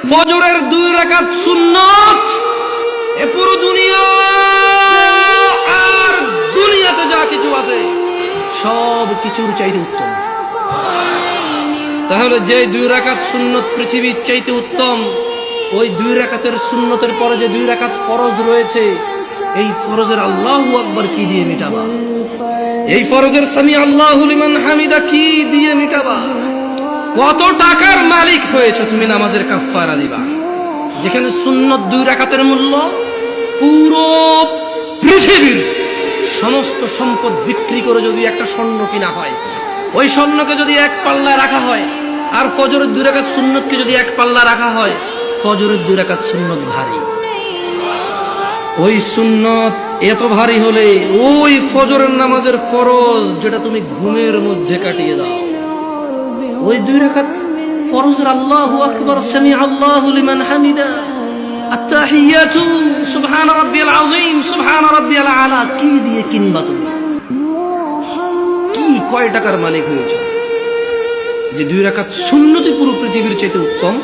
ফজরের 2 রাকাত সুন্নাত এ পুরো দুনিয়া আর দুনিয়াতে যা কিছু আছে সব কিছুর চাইতে উত্তম। তাহলে যে 2 রাকাত সুন্নত পৃথিবীর চাইতে উত্তম, ওই 2 রাকাতের সুন্নতের পরে যে 2 রাকাত ফরজ রয়েছে, এই ফরজের আল্লাহু আকবার কি দিয়ে মিটাবা? এই ফরজের সামি আল্লাহু লিমান হামিদা কি দিয়ে মিটাবা? কত টাকার মালিক হয়েছে তুমি নামাজের কাফারা দিবা? যেখানে সুন্নত 2 রাকাতের মূল্য পুরো পৃথিবীর সমস্ত সম্পদ বিক্রি করে যদি একটা স্বর্ণ কিনা হয়, ওই স্বর্ণকে যদি এক পাল্লায় রাখা হয়, আর ফজরের 2 রাকাত সুন্নতকে যদি এক পাল্লা রাখা হয়, ফজরের 2 রাকাত সুন্নত ভারী। ওই সুন্নত এত ভারী হলে ওই ফজরের নামাজের ফরজ যেটা তুমি ঘুমের মধ্যে কাটিয়ে দাও, ওই 2 রাকাত ফরজের আল্লাহু আকবার সামি আল্লাহু লিমান হামিদা আত-তাহিয়াতু সুবহান রাব্বিয়াল আযীম সুবহান রাব্বিয়াল আলা কি দিয়ে কিনবা? তুমি কি কয় টাকার মালিক হয়েছে যে 2 রাকাত সুন্নতই পুরো পৃথিবীর চাইতে উত্তম?